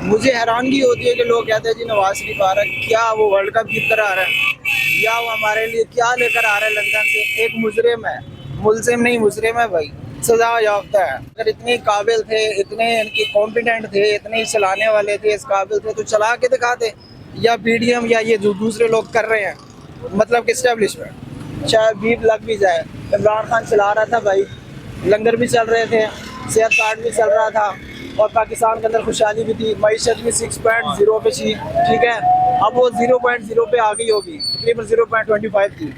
مجھے حیرانگی ہوتی ہے کہ لوگ کہتے ہیں جی نواز شریف آ رہا ہے، کیا وہ ورلڈ کپ جیت کر آ رہا ہے یا وہ ہمارے لیے کیا لے کر آ رہا ہے لندن سے؟ ایک مجرم ہے، ملزم نہیں مجرم ہے بھائی، سزا یافتہ ہے۔ اگر اتنے قابل تھے، اتنے ان کی کمپیٹنٹ تھے، اتنے چلانے والے تھے، اس قابل تھے تو چلا کے دکھاتے، یا پی ڈی ایم یا یہ جو دوسرے لوگ کر رہے ہیں، مطلب کہ اسٹیبلشمنٹ شاید بیپ لگ بھی جائے۔ عمران خان چلا رہا تھا بھائی، لنگر بھی چل رہے تھے، صحت کارڈ بھی چل رہا تھا، اور پاکستان کے اندر خوشحالی بھی تھی، معیشت بھی 6.0 پہ تھی، ٹھیک ہے۔ اب وہ 0.0 پہ آ گئی ہوگی، تقریباً 0.25 تھی،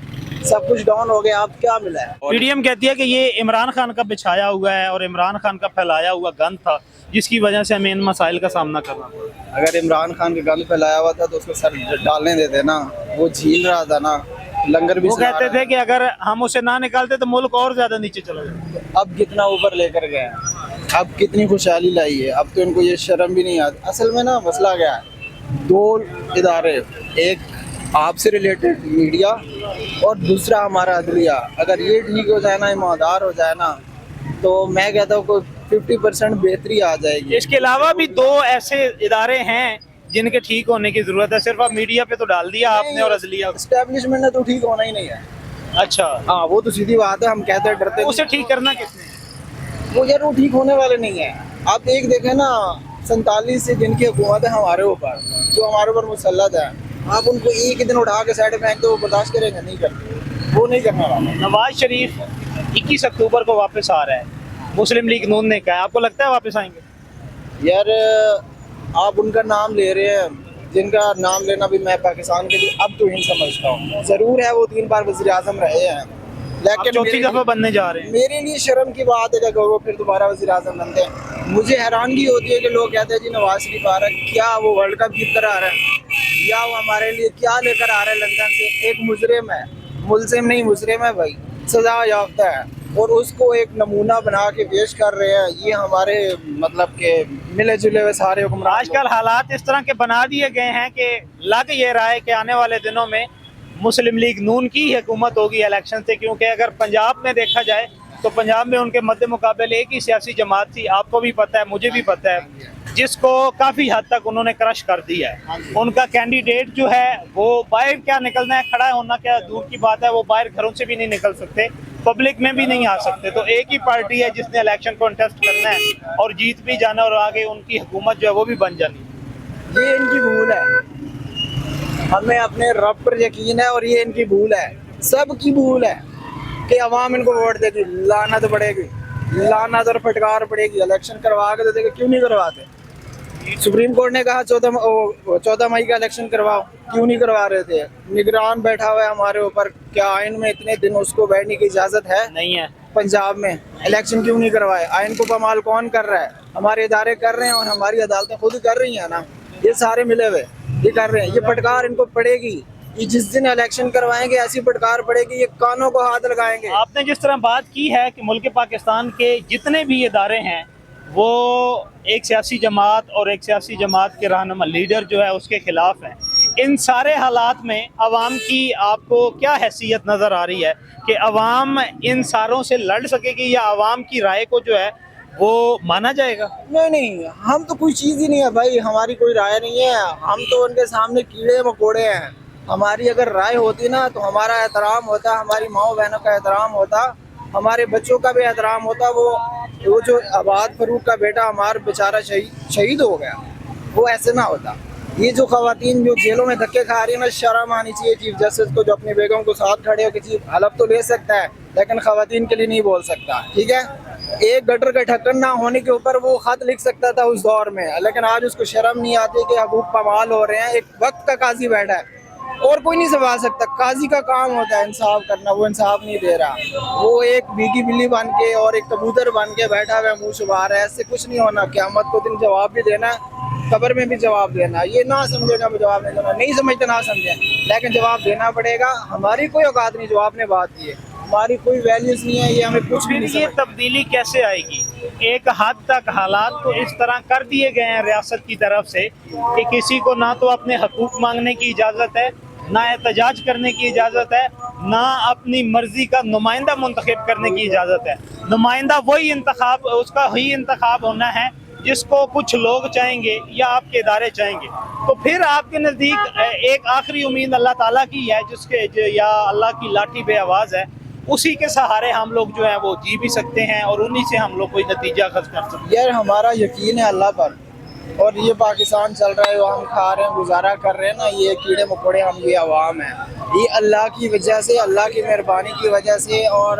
سب کچھ ڈاؤن ہو گیا، اب کیا ملا ہے؟ پی ڈی ایم کہتی ہے کہ یہ عمران خان کا بچھایا ہوا ہے اور عمران خان کا پھیلایا ہوا گند تھا، جس کی وجہ سے ہمیں ان مسائل کا سامنا کرنا پڑا۔ اگر عمران خان کے گند پھیلایا ہوا تھا تو اس کو سر ڈالنے دیتے نا، وہ جھیل رہا تھا نا، لنگر بھی وہ چلا کہتے رہا تھے کہ اگر ہم اسے نہ نکالتے تو ملک اور زیادہ نیچے چلا جاتا۔ تھا۔ اب کتنا اوپر لے کر گئے ہیں، اب کتنی خوشحالی لائی ہے، اب تو ان کو یہ شرم بھی نہیں آتی۔ اصل میں نا مسئلہ کیا ہے، دو ادارے، ایک آپ سے ریلیٹڈ میڈیا اور دوسرا ہمارا عدلیہ، اگر یہ ٹھیک ہو جائے نا، ایماندار ہو جائے نا، تو میں کہتا ہوں کوئی 50% بہتری آ جائے گی۔ اس کے علاوہ بھی دو ایسے ادارے ہیں جن کے ٹھیک ہونے کی ضرورت ہے، صرف آپ میڈیا پہ تو ڈال دیا آپ نے اور عدلیہ۔ اسٹیبلشمنٹ نے تو ٹھیک ہونا ہی نہیں ہے۔ اچھا، ہاں وہ تو سیدھی بات ہے، ہم کہتے ہیں ڈرتے اسے ٹھیک کرنا کس نے؟ وہ یار وہ ٹھیک ہونے والے نہیں ہیں۔ آپ ایک دیکھیں نا، 47 سے جن کی حکومت ہے ہمارے اوپر، جو ہمارے اوپر مسلط ہے، آپ ان کو ایک دن اٹھا کے سائڈ پھینک دو، وہ برداشت کریں گے؟ نہیں کرتے، وہ نہیں کرنے والا۔ نواز شریف 21 اکتوبر کو واپس آ رہا ہے، مسلم لیگ نون نے کہا ہے، آپ کو لگتا ہے واپس آئیں گے؟ یار آپ ان کا نام لے رہے ہیں، جن کا نام لینا بھی میں پاکستان کے لیے اب تو ہی سمجھتا ہوں۔ ضرور ہے وہ 3 بار وزیر اعظم رہے ہیں، آپ لیکن چوتھی دفعہ بننے جا رہے ہیں۔ میرے لیے شرم کی بات ہے کہ اگر وہ پھر دوبارہ وزیر اعظم بنتے ہیں۔ مجھے حیرانگی ہوتی ہے کہ لوگ کہتے ہیں جی نواز شریف آ رہا ہے، کیا وہ ورلڈ کپ جیت کر آ رہا ہے یا وہ ہمارے لیے کیا لے کر آ رہا ہے لندن سے؟ ایک مجرم ہے، ملزم نہیں مجرم ہے بھائی، سزا یافتہ ہے، اور اس کو ایک نمونہ بنا کے پیش کر رہے ہیں۔ یہ ہمارے مطلب کہ ملے جلے ہوئے سارے حکمران آج کل حالات اس طرح کے بنا دیے گئے ہیں کہ لگ یہ رہا ہے کہ آنے والے دنوں میں مسلم لیگ نون کی حکومت ہوگی الیکشن سے، کیونکہ اگر پنجاب میں دیکھا جائے تو پنجاب میں ان کے مد مقابل ایک ہی سیاسی جماعت تھی، آپ کو بھی پتہ ہے مجھے بھی پتہ ہے، جس کو کافی حد تک انہوں نے کرش کر دیا ہے۔ ان کا کینڈیڈیٹ جو ہے وہ باہر کیا نکلنا ہے، کھڑا ہونا کیا دور کی بات ہے، وہ باہر گھروں سے بھی نہیں نکل سکتے، پبلک میں بھی نہیں آ سکتے۔ تو ایک ہی پارٹی ہے جس نے الیکشن کانٹیسٹ کرنا ہے اور جیت بھی جانا، اور آگے ان کی حکومت جو ہے وہ بھی بن جانی۔ یہ ان کی بھول ہے، ہمیں اپنے رب پر یقین ہے، اور یہ ان کی بھول ہے، سب کی بھول ہے کہ عوام ان کو ووٹ دے گی، لعنت پڑے گی، لعنت اور پھٹکار پڑے گی۔ الیکشن کروا کے دے گے، کیوں نہیں کرواتے؟ سپریم کورٹ نے کہا 14 مئی کا الیکشن کرواؤ، کیوں نہیں کروا رہے تھے؟ نگران بیٹھا ہوا ہے ہمارے اوپر، کیا آئین میں اتنے دن اس کو بیٹھنے کی اجازت ہے؟ نہیں ہے۔ پنجاب میں الیکشن کیوں نہیں کروائے؟ آئین کو پامال کون کر رہا ہے؟ ہمارے ادارے کر رہے ہیں، اور ہماری عدالتیں خود کر رہی ہیں نا، یہ سارے ملے ہوئے یہ کر رہے ہیں۔ یہ پھٹکار ان کو پڑے گی، یہ جس دن الیکشن کروائیں گے ایسی پھٹکار پڑے گی، یہ کانوں کو ہاتھ لگائیں گے۔ آپ نے جس طرح بات کی ہے کہ ملک پاکستان کے جتنے بھی ادارے ہیں وہ ایک سیاسی جماعت اور ایک سیاسی جماعت کے رہنما لیڈر جو ہے اس کے خلاف ہیں، ان سارے حالات میں عوام کی آپ کو کیا حیثیت نظر آ رہی ہے کہ عوام ان ساروں سے لڑ سکے گی، یا عوام کی رائے کو جو ہے وہ مانا جائے گا؟ نہیں، ہم تو کوئی چیز ہی نہیں ہے بھائی، ہماری کوئی رائے نہیں ہے، ہم تو ان کے سامنے کیڑے مکوڑے ہیں۔ ہماری اگر رائے ہوتی نا تو ہمارا احترام ہوتا، ہماری ماؤں بہنوں کا احترام ہوتا، ہمارے بچوں کا بھی احترام ہوتا۔ وہ جو آباد فروخ کا بیٹا ہمارا بیچارہ شہید ہو گیا، وہ ایسے نہ ہوتا۔ یہ جو خواتین جو جیلوں میں دھکے کھا رہی ہیں نا، شرم آنی چاہیے چیف جسٹس کو، جو اپنی بیگم کو ساتھ کھڑے ہو کے چیف حلف تو لے سکتا ہے لیکن خواتین کے لیے نہیں بول سکتا، ٹھیک ہے؟ ایک گٹر کا ڈھکن نہ ہونے کے اوپر وہ خط لکھ سکتا تھا اس دور میں، لیکن آج اس کو شرم نہیں آتی کہ حقوق پامال ہو رہے ہیں۔ ایک وقت کا قاضی بیٹھا ہے اور کوئی نہیں سنبھال سکتا، قاضی کا کام ہوتا ہے انصاف کرنا، وہ انصاف نہیں دے رہا، وہ ایک بھیگی بلی بن کے اور ایک کبوتر بن کے بیٹھا ہوا ہے، منہ چھپا رہا ہے۔ ایسے کچھ نہیں ہونا، قیامت کو دن جواب بھی دینا ہے، قبر میں بھی جواب دینا۔ یہ نہ سمجھے گا جواب نہیں دینا، نہیں سمجھتے نہ سمجھیں، لیکن جواب دینا پڑے گا۔ ہماری کوئی اوقات نہیں، جو آپ نے بات کی ہے، ہماری کوئی ویلیوز نہیں ہے، یہ ہمیں کچھ بھی پھر نہیں یہ سمجھتا۔ تبدیلی کیسے آئے گی؟ ایک حد تک حالات تو اس طرح کر دیے گئے ہیں ریاست کی طرف سے کہ کسی کو نہ تو اپنے حقوق مانگنے کی اجازت ہے، نہ احتجاج کرنے کی اجازت ہے، نہ اپنی مرضی کا نمائندہ منتخب کرنے کی اجازت ہے۔ نمائندہ وہی انتخاب، اس کا ہی انتخاب ہونا ہے جس کو کچھ لوگ چاہیں گے یا آپ کے ادارے چاہیں گے، تو پھر آپ کے نزدیک ایک آخری امید اللہ تعالیٰ کی ہے، جس کے یا اللہ کی لاٹھی بے آواز ہے، اسی کے سہارے ہم لوگ جو ہیں وہ جی بھی سکتے ہیں اور انہی سے ہم لوگ کوئی نتیجہ اخذ کر سکتے ہیں۔ یار ہمارا یقین ہے اللہ پر، اور یہ پاکستان چل رہا ہے، وہ ہم کھا رہے ہیں، گزارا کر رہے ہیں نا، یہ کیڑے مکوڑے ہم یہ عوام ہیں، یہ اللہ کی وجہ سے، اللہ کی مہربانی کی وجہ سے، اور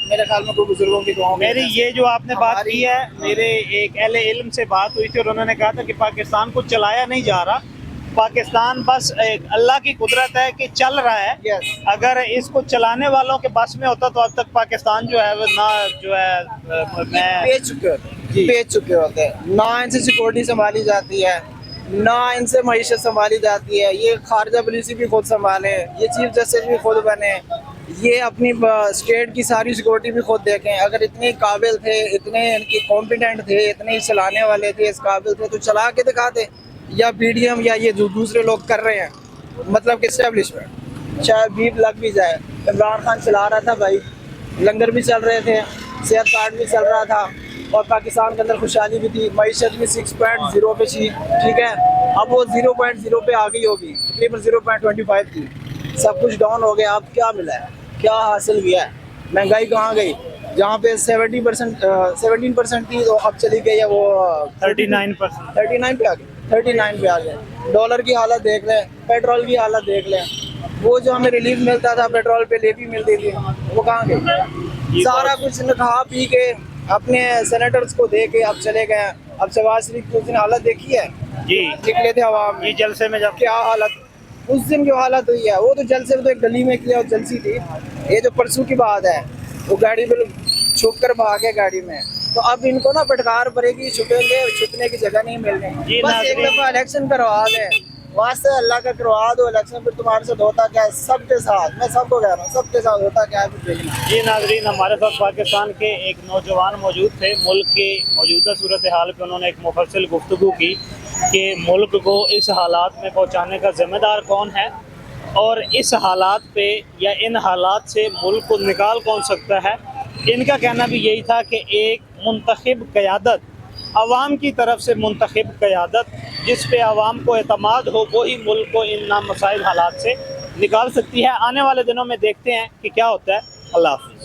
میرے خیال میں کوئی بزرگوں کی دعاؤں کی میری وجہ سے۔ یہ جو آپ نے بات کی ہے، میرے ایک اہل علم سے بات ہوئی تھی اور انہوں نے کہا تھا کہ پاکستان کو چلایا نہیں جا رہا، پاکستان بس ایک اللہ کی قدرت ہے کہ چل رہا ہے، Yes. اگر اس کو چلانے والوں کے بس میں ہوتا تو اب تک پاکستان جو ہے وہ نہ جو ہے میں بیچ چکے ہوتے جی۔ ہیں، بیچ چکے ہوتے ہیں، نہ ان سے سیکورٹی سنبھالی جاتی ہے، نہ ان سے معیشت سنبھالی جاتی ہے، یہ خارجہ پالیسی بھی خود سنبھالیں، یہ چیف جسٹس بھی خود بنے، یہ اپنی اسٹیٹ کی ساری سیکورٹی بھی خود دیکھیں۔ اگر اتنے قابل تھے، اتنے ان کی کمپیٹنٹ تھے، اتنے چلانے والے تھے، اس قابل تھے، تو چلا کے دکھاتے، یا پی ڈی ایم یا یہ جو دوسرے لوگ کر رہے ہیں، مطلب کہ اسٹیبلشمنٹ شاید بیپ لگ بھی جائے۔ عمران خان چلا رہا تھا بھائی، لنگر بھی چل رہے تھے، صحت کارڈ بھی چل رہا تھا، اور پاکستان کے اندر خوشحالی بھی تھی، معیشت بھی 6.0 پہ تھی، ٹھیک ہے، اب وہ 0.0 پہ آ گئی ہوگی، تقریباً 0.25 تھی، سب کچھ ڈاؤن ہو گیا۔ اب کیا ملا ہے، کیا حاصل کیا ہے؟ مہنگائی کہاں گئی؟ جہاں پہ 17% تھی، تو اب چلی گئی ہے وہ 39%۔ 39 پہ آ گئی، 39 پہ آ گئے۔ ڈالر کی حالت دیکھ لیں، پیٹرول کی حالت دیکھ لیں، وہ جو ہمیں ریلیف ملتا تھا پیٹرول پہ لیوی ملتی تھی، وہ کہاں گئی؟ سارا کچھ کھا پی کے اپنے سینیٹرز کو دے کے اب چلے گئے۔ اب شہباز شریف کی اس دن حالت دیکھی ہے، جی نکلے تھے عوام میں، یہ جلسے میں جب کیا حالت اس دن کی حالت ہوئی ہے۔ وہ تو جلسے میں تو ایک گلی میں کیا اور جلسی تھی، یہ جو پرسوں کی بات ہے، وہ گاڑی پہ چھپ کر بھاگے گاڑی میں، تو اب ان کو نا پٹکار پڑے گی، چھپیں گے، چھپنے کی جگہ نہیں مل رہی۔ جی بس ایک ناظرین، دفعہ الیکشن کروا دیں، واسطے اللہ کا کروا دو الیکشن، پھر تمہارے ساتھ ہوتا کیا ہے، سب کے ساتھ، میں سب کو کہہ رہا ہوں، سب کے ساتھ ہوتا کیا ہے پھر دیکھنا۔ جی ناظرین، ہمارے ساتھ پاکستان کے ایک نوجوان موجود تھے، ملک کی موجودہ صورتحال پہ انہوں نے ایک مفصل گفتگو کی کہ ملک کو اس حالات میں پہنچانے کا ذمہ دار کون ہے، اور اس حالات پہ یا ان حالات سے ملک کو نکال کون سکتا ہے۔ ان کا کہنا بھی یہی تھا کہ ایک منتخب قیادت، عوام کی طرف سے منتخب قیادت، جس پہ عوام کو اعتماد ہو، وہی ملک کو ان نامسائل حالات سے نکال سکتی ہے۔ آنے والے دنوں میں دیکھتے ہیں کہ کیا ہوتا ہے۔ اللہ حافظ۔